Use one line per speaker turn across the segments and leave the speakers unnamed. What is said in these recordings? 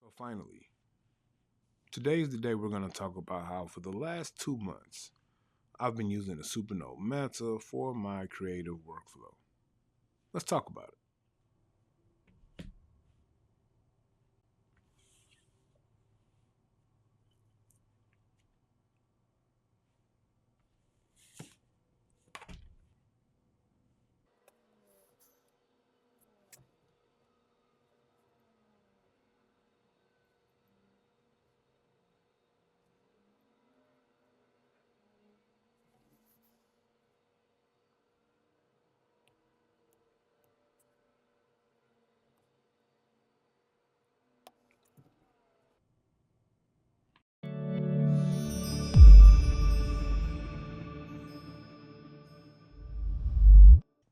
So finally, today's the day we're going to talk about how for the last 2 months, I've been using the Supernote Manta for my creative workflow. Let's talk about it.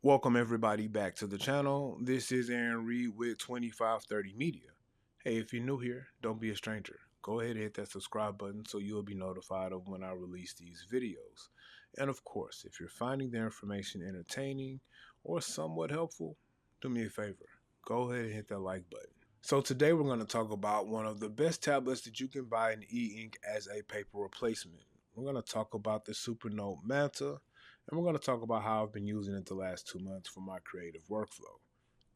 Welcome everybody back to the channel. This is Aaron Reed with 2530 Media. Hey, if you're new here, don't be a stranger. Go ahead and hit that subscribe button so you'll be notified of when I release these videos. And of course, if you're finding the information entertaining or somewhat helpful, do me a favor. Go ahead and hit that like button. So today we're going to talk about one of the best tablets that you can buy in e-ink as a paper replacement. We're going to talk about the Supernote Manta, and we're going to talk about how I've been using it the last 2 months for my creative workflow.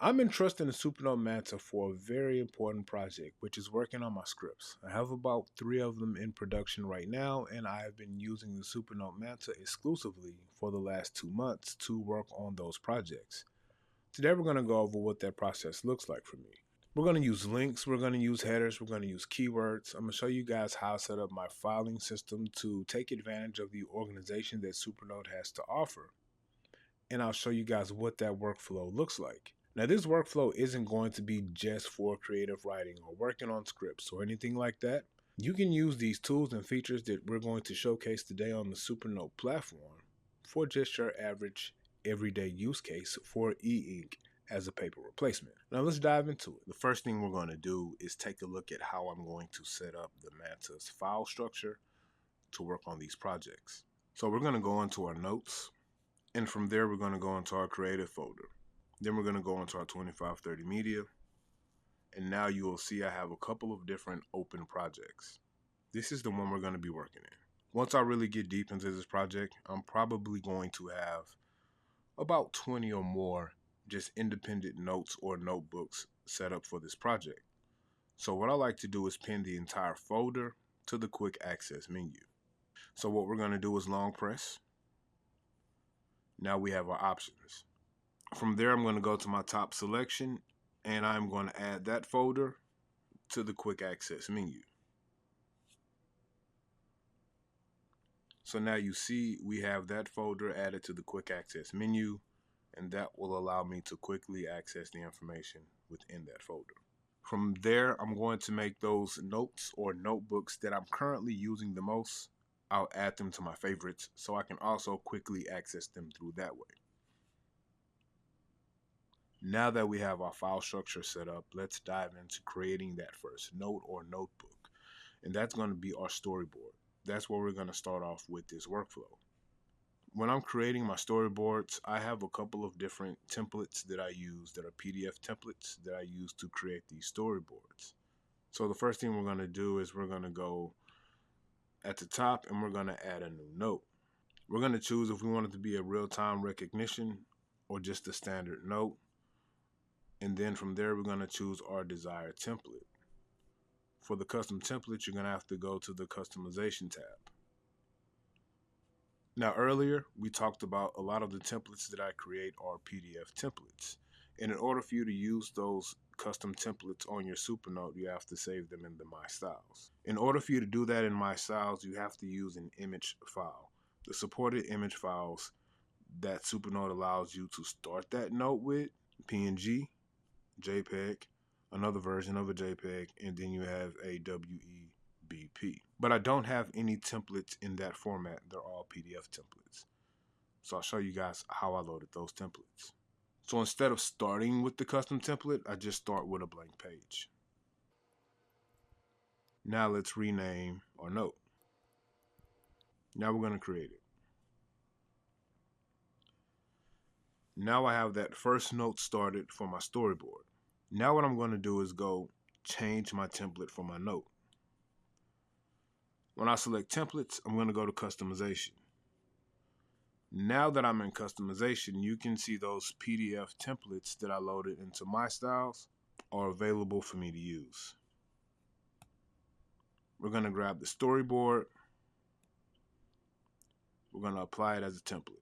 I'm entrusting the Supernote Manta for a very important project, which is working on my scripts. I have about 3 of them in production right now, and I have been using the Supernote Manta exclusively for the last 2 months to work on those projects. Today we're going to go over what that process looks like for me. We're going to use links, we're going to use headers, we're going to use keywords. I'm going to show you guys how I set up my filing system to take advantage of the organization that Supernote has to offer. And I'll show you guys what that workflow looks like. Now, this workflow isn't going to be just for creative writing or working on scripts or anything like that. You can use these tools and features that we're going to showcase today on the Supernote platform for just your average everyday use case for e-ink as a paper replacement. Now let's dive into it. The first thing we're going to do is take a look at how I'm going to set up the Manta's file structure to work on these projects. So we're going to go into our notes, and from there we're going to go into our creative folder. Then we're going to go into our 2530 media, and now you will see I have a couple of different open projects. This is the one we're going to be working in. Once I really get deep into this project, I'm probably going to have about 20 or more just independent notes or notebooks set up for this project. So what I like to do is pin the entire folder to the quick access menu. So what we're going to do is long press. Now we have our options. From there, I'm going to go to my top selection, and I'm going to add that folder to the quick access menu. So now you see we have that folder added to the quick access menu, and that will allow me to quickly access the information within that folder. From there, I'm going to make those notes or notebooks that I'm currently using the most. I'll add them to my favorites so I can also quickly access them through that way. Now that we have our file structure set up, let's dive into creating that first note or notebook. And that's going to be our storyboard. That's where we're going to start off with this workflow. When I'm creating my storyboards, I have a couple of different templates that I use that are PDF templates that I use to create these storyboards. So the first thing we're going to do is we're going to go at the top and we're going to add a new note. We're going to choose if we want it to be a real-time recognition or just a standard note. And then from there, we're going to choose our desired template. For the custom template, you're going to have to go to the customization tab. Now earlier, we talked about a lot of the templates that I create are PDF templates. And in order for you to use those custom templates on your Supernote, you have to save them in the My Styles. In order for you to do that in My Styles, you have to use an image file. The supported image files that Supernote allows you to start that note with: PNG, JPEG, another version of a JPEG, and then you have a WEBP. But I don't have any templates in that format. They're all PDF templates. So I'll show you guys how I loaded those templates. So instead of starting with the custom template, I just start with a blank page. Now let's rename our note. Now we're going to create it. Now I have that first note started for my storyboard. Now what I'm going to do is go change my template for my note. When I select templates, I'm going to go to customization. Now that I'm in customization, you can see those PDF templates that I loaded into my styles are available for me to use. We're going to grab the storyboard. We're going to apply it as a template.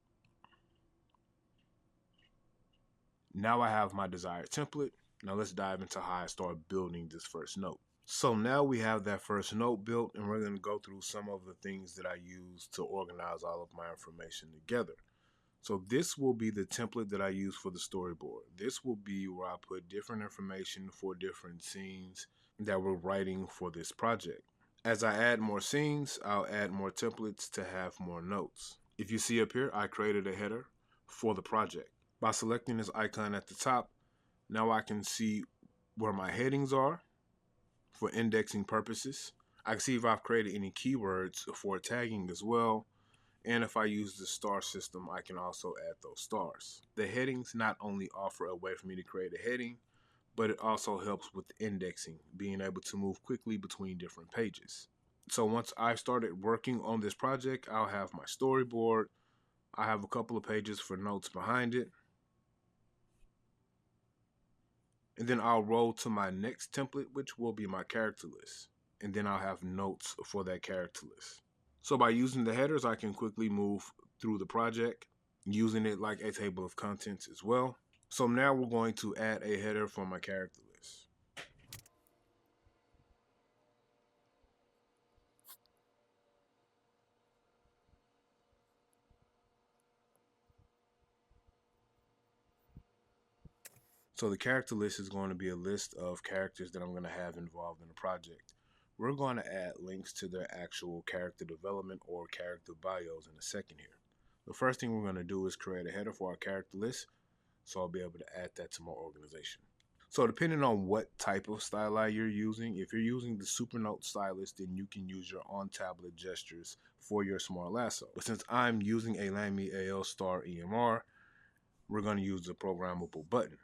Now I have my desired template. Now let's dive into how I start building this first note. So now we have that first note built, and we're going to go through some of the things that I use to organize all of my information together. So this will be the template that I use for the storyboard. This will be where I put different information for different scenes that we're writing for this project. As I add more scenes, I'll add more templates to have more notes. If you see up here, I created a header for the project. By selecting this icon at the top, now I can see where my headings are for indexing purposes. I can see if I've created any keywords for tagging as well. And if I use the star system, I can also add those stars. The headings not only offer a way for me to create a heading, but it also helps with indexing, being able to move quickly between different pages. So once I've started working on this project, I'll have my storyboard. I have a couple of pages for notes behind it. And then I'll roll to my next template, which will be my character list. And then I'll have notes for that character list. So by using the headers, I can quickly move through the project, using it like a table of contents as well. So now we're going to add a header for my character list. So the character list is going to be a list of characters that I'm going to have involved in the project. We're going to add links to their actual character development or character bios in a second here. The first thing we're going to do is create a header for our character list, so I'll be able to add that to my organization. So depending on what type of styli you're using, if you're using the Supernote stylus, then you can use your on-tablet gestures for your smart lasso. But since I'm using a Lamy AL Star EMR, we're going to use the programmable button.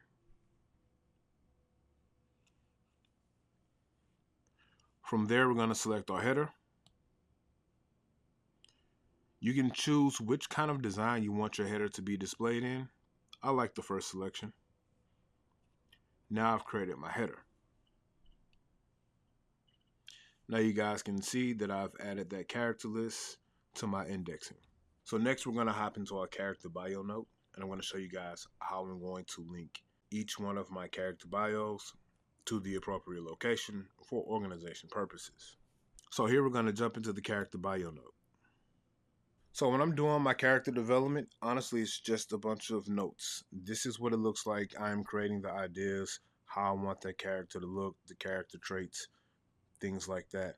From there, we're going to select our header. You can choose which kind of design you want your header to be displayed in. I like the first selection. Now I've created my header. Now you guys can see that I've added that character list to my indexing. So next we're going to hop into our character bio note, and I'm going to show you guys how I'm going to link each one of my character bios to the appropriate location for organization purposes. So here we're going to jump into the character bio note. So when I'm doing my character development, honestly, it's just a bunch of notes. This is what it looks like. I'm creating the ideas, how I want that character to look, the character traits, things like that.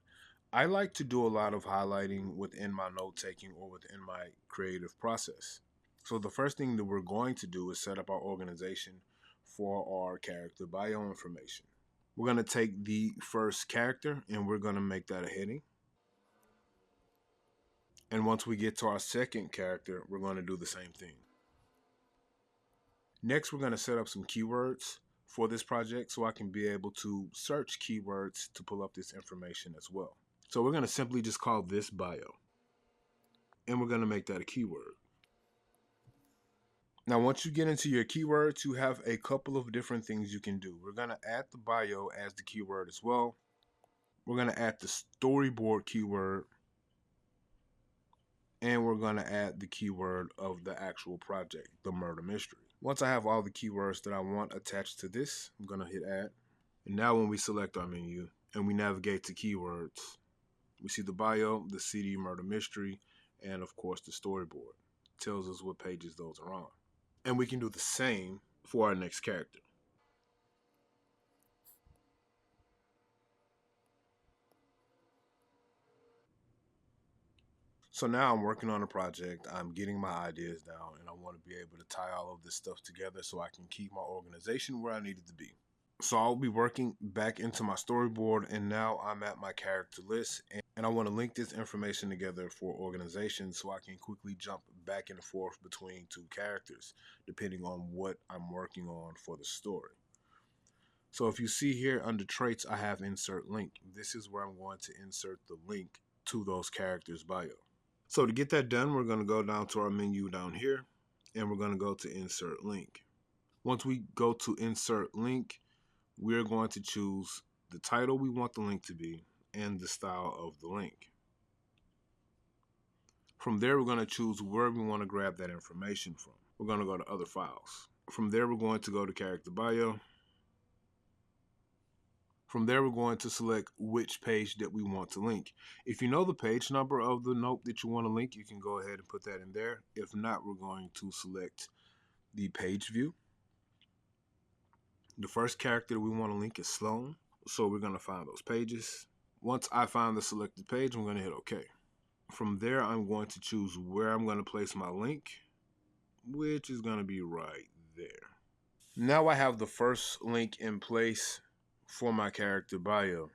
I like to do a lot of highlighting within my note taking or within my creative process. So the first thing that we're going to do is set up our organization for our character bio information. We're going to take the first character and we're going to make that a heading. And once we get to our second character, we're going to do the same thing. Next, we're going to set up some keywords for this project so I can be able to search keywords to pull up this information as well. So we're going to simply just call this bio, and we're going to make that a keyword. Now, once you get into your keywords, you have a couple of different things you can do. We're going to add the bio as the keyword as well. We're going to add the storyboard keyword, and we're going to add the keyword of the actual project, the murder mystery. Once I have all the keywords that I want attached to this, I'm going to hit add. And now when we select our menu and we navigate to keywords, we see the bio, the CD murder mystery, and of course the storyboard. It tells us what pages those are on. And we can do the same for our next character. So now I'm working on a project, I'm getting my ideas down, and I want to be able to tie all of this stuff together so I can keep my organization where I need it to be. So I'll be working back into my storyboard, and now I'm at my character list, and I want to link this information together for organization so I can quickly jump back and forth between two characters depending on what I'm working on for the story. So if you see here under traits, I have insert link. This is where I'm going to insert the link to those characters' bio. So to get that done, we're going to go down to our menu down here, and we're going to go to insert link. Once we go to insert link, we're going to choose the title we want the link to be and the style of the link. From there, we're going to choose where we want to grab that information from. We're going to go to other files. From there, we're going to go to character bio. From there, we're going to select which page that we want to link. If you know the page number of the note that you want to link, you can go ahead and put that in there. If not, we're going to select the page view. The first character we want to link is Sloan, so we're going to find those pages. Once I find the selected page, I'm going to hit OK. From there, I'm going to choose where I'm going to place my link, which is going to be right there. Now I have the first link in place for my character bio.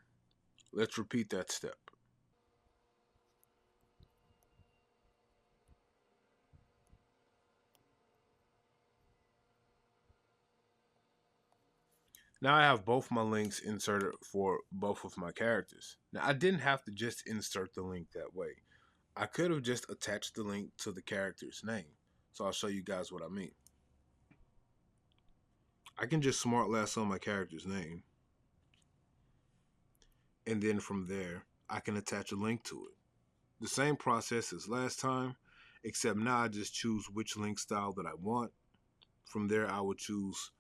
Let's repeat that step. Now I have both my links inserted for both of my characters. Now I didn't have to just insert the link that way. I could have just attached the link to the character's name. So I'll show you guys what I mean. I can just smart lasso my character's name. And then from there, I can attach a link to it. The same process as last time, except now I just choose which link style that I want. From there, I will choose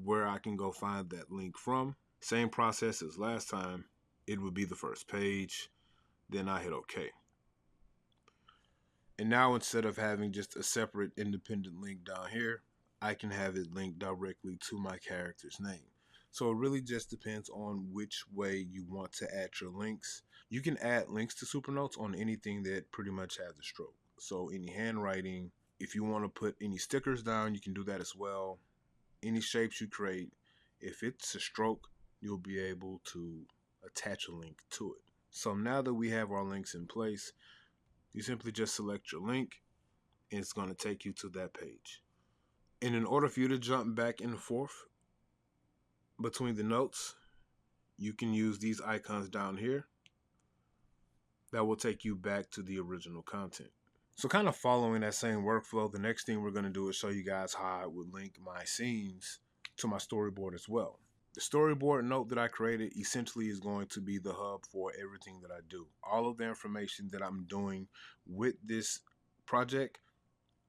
where I can go find that link from. Same process as last time. It would be the first page. Then I hit OK. And now instead of having just a separate independent link down here, I can have it linked directly to my character's name. So it really just depends on which way you want to add your links. You can add links to Supernotes on anything that pretty much has a stroke. So any handwriting, if you want to put any stickers down, you can do that as well. Any shapes you create, if it's a stroke, you'll be able to attach a link to it. So now that we have our links in place, you simply just select your link and it's going to take you to that page. And in order for you to jump back and forth between the notes, you can use these icons down here that will take you back to the original content. So kind of following that same workflow, the next thing we're going to do is show you guys how I would link my scenes to my storyboard as well. The storyboard note that I created essentially is going to be the hub for everything that I do. All of the information that I'm doing with this project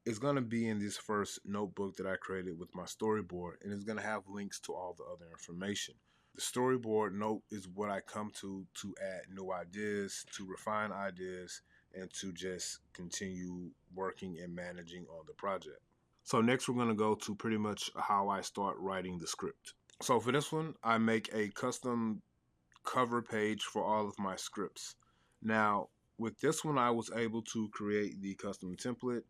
is going to be in this first notebook that I created with my storyboard, and it's going to have links to all the other information. The storyboard note is what I come to add new ideas, to refine ideas, and to just continue working and managing on the project. So next we're going to go to pretty much how I start writing the script. So for this one, I make a custom cover page for all of my scripts. Now, with this one, I was able to create the custom template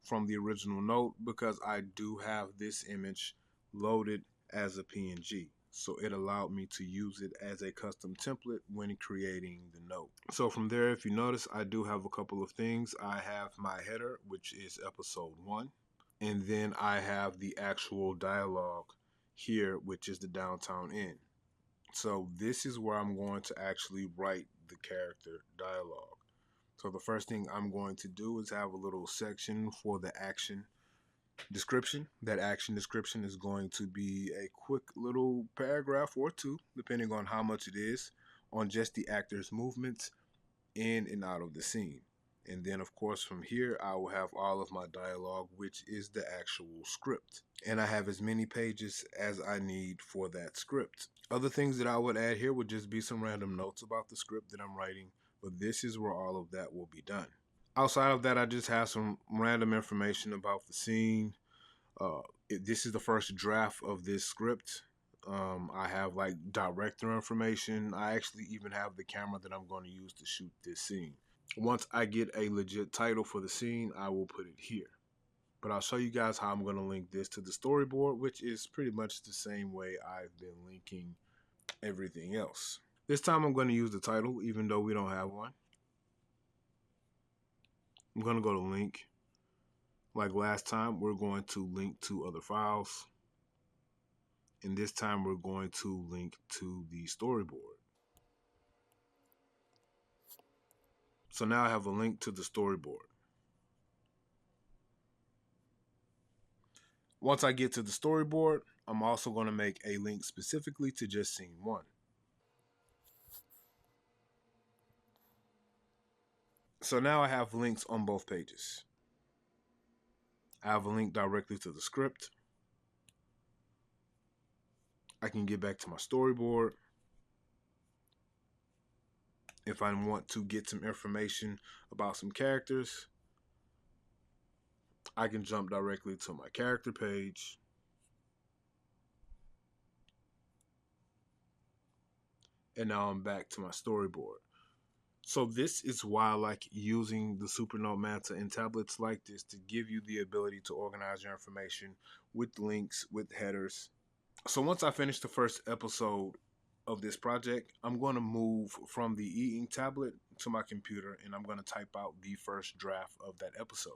from the original note because I do have this image loaded as a PNG. So it allowed me to use it as a custom template when creating the note. So from there, if you notice, I do have a couple of things. I have my header, which is episode 1. And then I have the actual dialogue here, which is the downtown inn. So this is where I'm going to actually write the character dialogue. So the first thing I'm going to do is have a little section for the action description. That action description is going to be a quick little paragraph or two, depending on how much it is, on just the actor's movements in and out of the scene. And then, of course, from here, I will have all of my dialogue, which is the actual script. And I have as many pages as I need for that script. Other things that I would add here would just be some random notes about the script that I'm writing, but this is where all of that will be done. Outside of that, I just have some random information about the scene. This is the first draft of this script. I have like director information. I actually even have the camera that I'm going to use to shoot this scene. Once I get a legit title for the scene, I will put it here. But I'll show you guys how I'm going to link this to the storyboard, which is pretty much the same way I've been linking everything else. This time I'm going to use the title, even though we don't have one. I'm going to go to link. Like last time, we're going to link to other files. And this time we're going to link to the storyboard. So now I have a link to the storyboard. Once I get to the storyboard, I'm also going to make a link specifically to just scene 1. So now I have links on both pages. I have a link directly to the script. I can get back to my storyboard. If I want to get some information about some characters, I can jump directly to my character page. And now I'm back to my storyboard. So this is why I like using the Supernote Manta in tablets like this, to give you the ability to organize your information with links, with headers. So once I finish the first episode of this project, I'm going to move from the e-ink tablet to my computer, and I'm going to type out the first draft of that episode.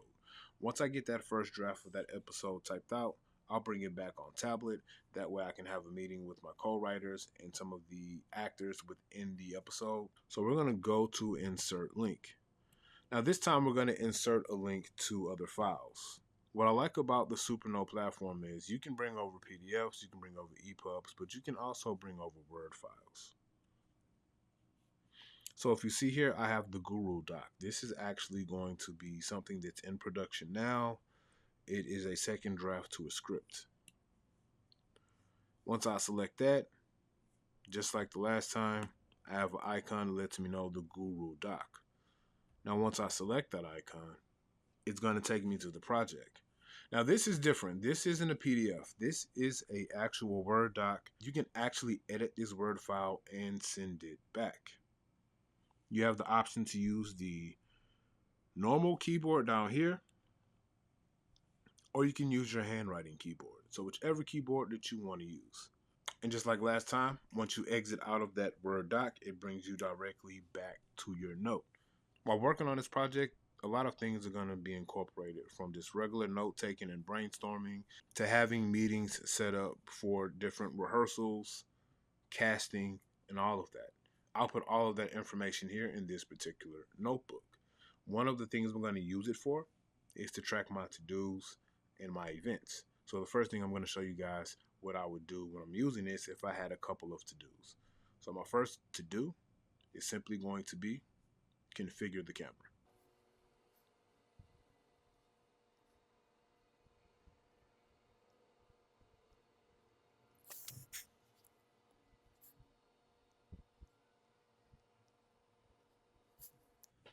Once I get that first draft of that episode typed out, I'll bring it back on tablet. That way I can have a meeting with my co-writers and some of the actors within the episode. So we're going to go to insert link. Now this time we're going to insert a link to other files. What I like about the Supernote platform is you can bring over PDFs, you can bring over EPUBs, but you can also bring over Word files. So if you see here, I have the Guru doc. This is actually going to be something that's in production now. It is a second draft to a script. Once I select that, just like the last time, I have an icon that lets me know the Guru doc. Now once I select that icon, it's going to take me to the project. Now this is different. This isn't a PDF. This is an actual Word doc. You can actually edit this Word file and send it back. You have the option to use the normal keyboard down here, or you can use your handwriting keyboard. So whichever keyboard that you want to use. And just like last time, once you exit out of that Word doc, it brings you directly back to your note. While working on this project, a lot of things are going to be incorporated, from just regular note taking and brainstorming to having meetings set up for different rehearsals, casting, and all of that. I'll put all of that information here in this particular notebook. One of the things we're going to use it for is to track my to-dos and my events. So the first thing I'm going to show you guys what I would do when I'm using this if I had a couple of to-dos. So my first to-do is simply going to be configure the camera.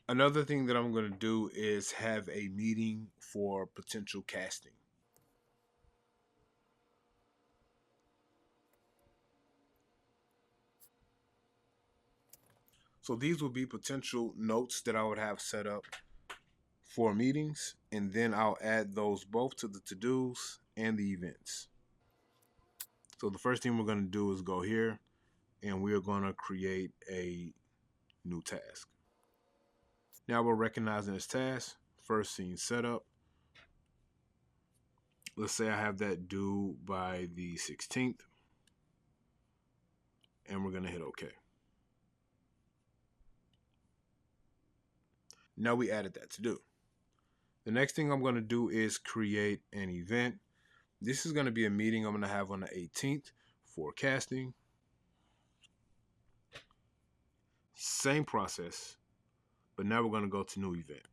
Another thing that I'm going to do is have a meeting for potential casting. So these will be potential notes that I would have set up for meetings, and then I'll add those both to the to-dos and the events. So the first thing we're going to do is go here, and we are going to create a new task. Now we're recognizing this task, first scene setup. Let's say I have that due by the 16th, and we're going to hit OK. Now we added that to do. The next thing I'm going to do is create an event. This is going to be a meeting I'm going to have on the 18th for casting. Same process, but now we're going to go to new event.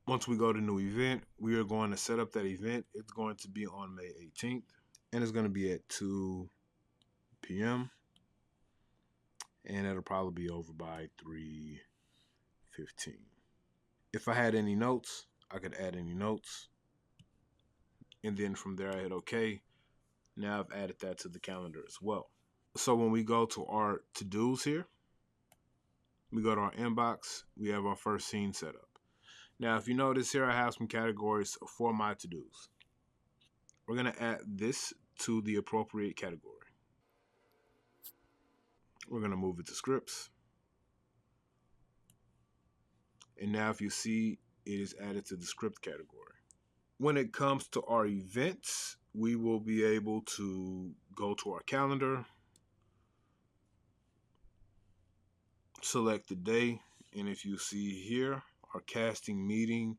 Once we go to new event, we are going to set up that event. It's going to be on May 18th, and it's going to be at 2 p.m. and it'll probably be over by 3:15. If I had any notes, I could add any notes, and then from there I hit OK. Now I've added that to the calendar as well. So when we go to our to-dos here, we go to our inbox, we have our first scene set up. Now if you notice here, I have some categories for my to-dos. We're going to add this to the appropriate category. We're going to move it to scripts. And now if you see, it is added to the script category. When it comes to our events, we will be able to go to our calendar, select the day, and if you see here, our casting meeting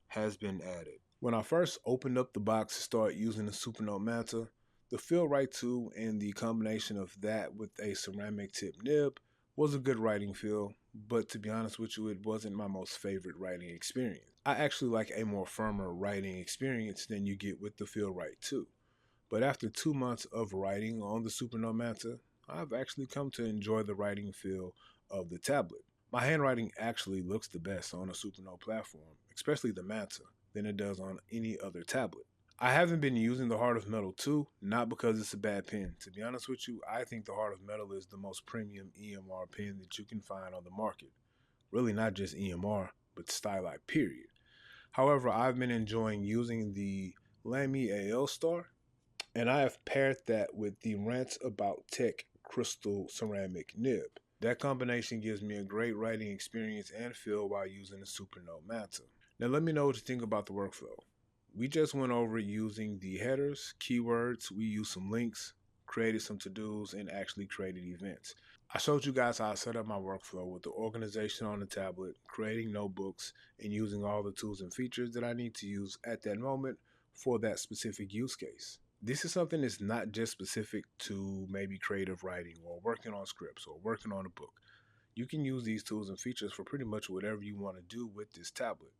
has been added. When I first opened up the box to start using the Supernote Manta, the FeelWrite tool and the combination of that with a ceramic tip nib was a good writing feel, but to be honest with you, it wasn't my most favorite writing experience. I actually like a more firmer writing experience than you get with the FeelWrite 2. But after 2 months of writing on the Supernote Manta, I've actually come to enjoy the writing feel of the tablet. My handwriting actually looks the best on a Supernote platform, especially the Manta, than it does on any other tablet. I haven't been using the Heart of Metal 2, not because it's a bad pen. To be honest with you, I think the Heart of Metal is the most premium EMR pen that you can find on the market. Really not just EMR, but Stylite period. However, I've been enjoying using the Lamy AL Star, and I have paired that with the Rant About Tech Crystal Ceramic Nib. That combination gives me a great writing experience and feel while using the Supernote Manta. Now let me know what you think about the workflow. We just went over using the headers, keywords, we used some links, created some to-dos, and actually created events. I showed you guys how I set up my workflow with the organization on the tablet, creating notebooks, and using all the tools and features that I need to use at that moment for that specific use case. This is something that's not just specific to maybe creative writing or working on scripts or working on a book. You can use these tools and features for pretty much whatever you want to do with this tablet.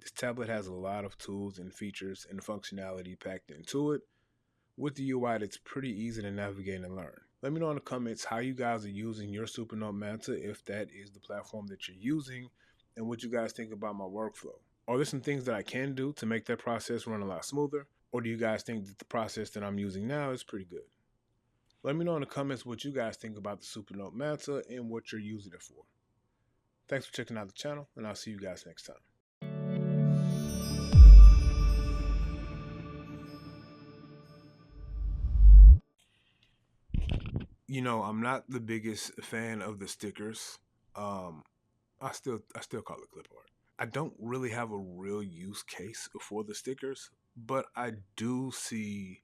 This tablet has a lot of tools and features and functionality packed into it with the UI that's pretty easy to navigate and learn. Let me know in the comments how you guys are using your Supernote Manta, if that is the platform that you're using, and what you guys think about my workflow. Are there some things that I can do to make that process run a lot smoother? Or do you guys think that the process that I'm using now is pretty good? Let me know in the comments what you guys think about the Supernote Manta and what you're using it for. Thanks for checking out the channel, and I'll see you guys next time. I'm not the biggest fan of the stickers. I still call it clip art. I don't really have a real use case for the stickers, but I do see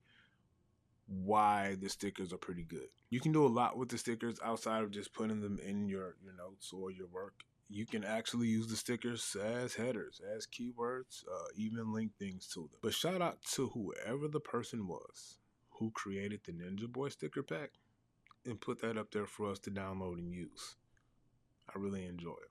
why the stickers are pretty good. You can do a lot with the stickers outside of just putting them in your notes or your work. You can actually use the stickers as headers, as keywords, even link things to them. But shout out to whoever the person was who created the Ninja Boy sticker pack and put that up there for us to download and use. I really enjoy it.